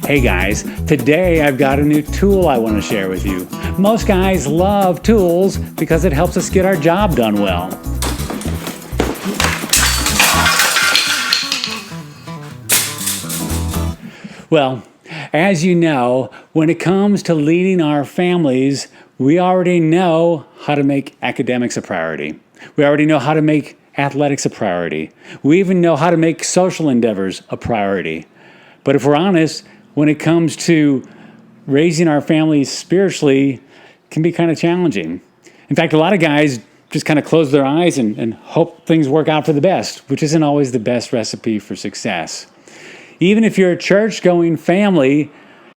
Hey guys, today I've got a new tool I want to share with you. Most guys love tools because it helps us get our job done well. Well, as you know, when it comes to leading our families, we already know how to make academics a priority. We already know how to make athletics a priority. We even know how to make social endeavors a priority. But if we're honest, when it comes to raising our families spiritually, it can be kind of challenging. In fact, a lot of guys just kind of close their eyes and hope things work out for the best, which isn't always the best recipe for success. Even if you're a church-going family,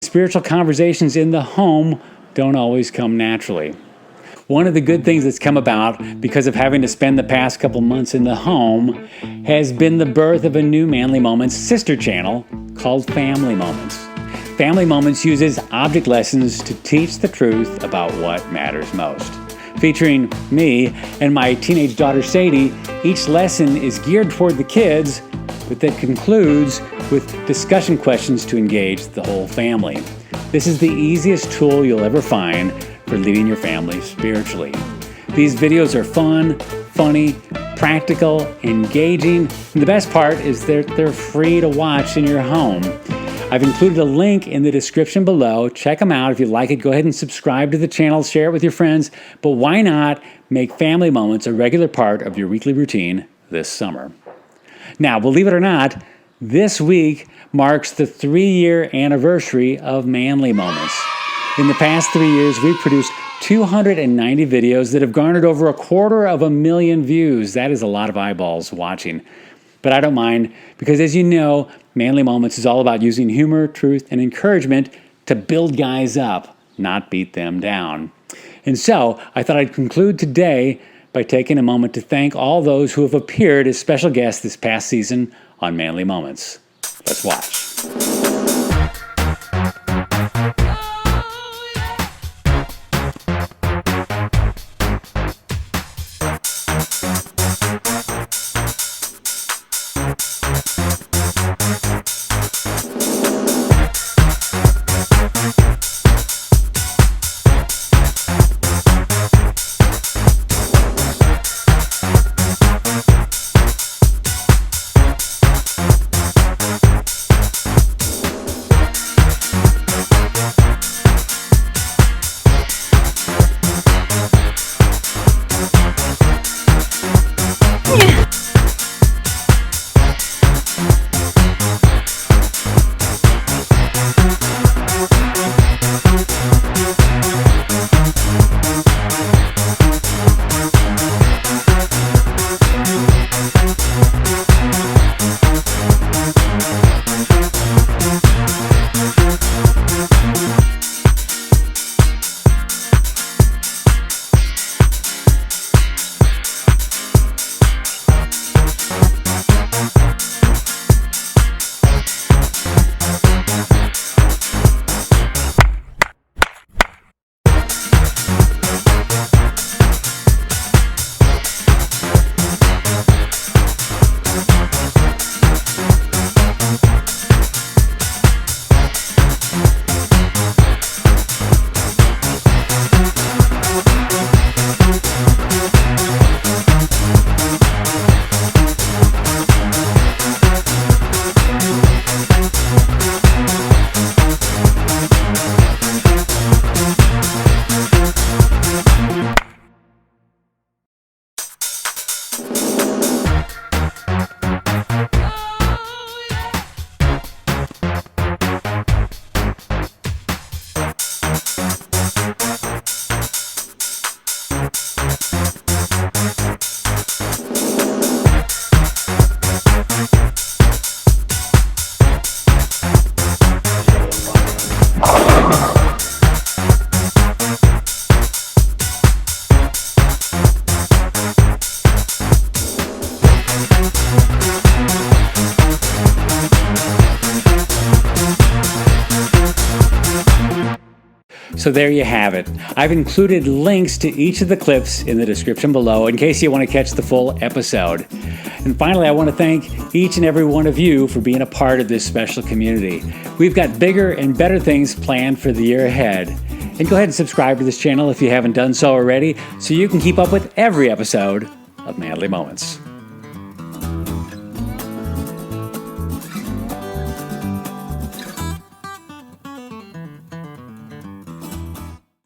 spiritual conversations in the home don't always come naturally. One of the good things that's come about because of having to spend the past couple months in the home has been the birth of a new Manly Moments sister channel called Family Moments. Family Moments uses object lessons to teach the truth about what matters most. Featuring me and my teenage daughter Sadie, each lesson is geared toward the kids, but that concludes with discussion questions to engage the whole family. This is the easiest tool you'll ever find for leading your family spiritually. These videos are fun, funny, practical, engaging, and the best part is they're free to watch in your home. I've included a link in the description below. Check them out. If you like it, go ahead and subscribe to the channel, share it with your friends, but why not make Family Moments a regular part of your weekly routine this summer? Now, believe it or not, this week marks the 3-year anniversary of Manly Moments. In the past 3 years, we've produced 290 videos that have garnered over 250,000 views. That is a lot of eyeballs watching. But I don't mind, because as you know, Manly Moments is all about using humor, truth, and encouragement to build guys up, not beat them down. And so, I thought I'd conclude today by taking a moment to thank all those who have appeared as special guests this past season on Manly Moments. Let's watch. So there you have it. I've included links to each of the clips in the description below in case you want to catch the full episode. And finally, I want to thank each and every one of you for being a part of this special community. We've got bigger and better things planned for the year ahead. And go ahead and subscribe to this channel if you haven't done so already, so you can keep up with every episode of Manly Moments.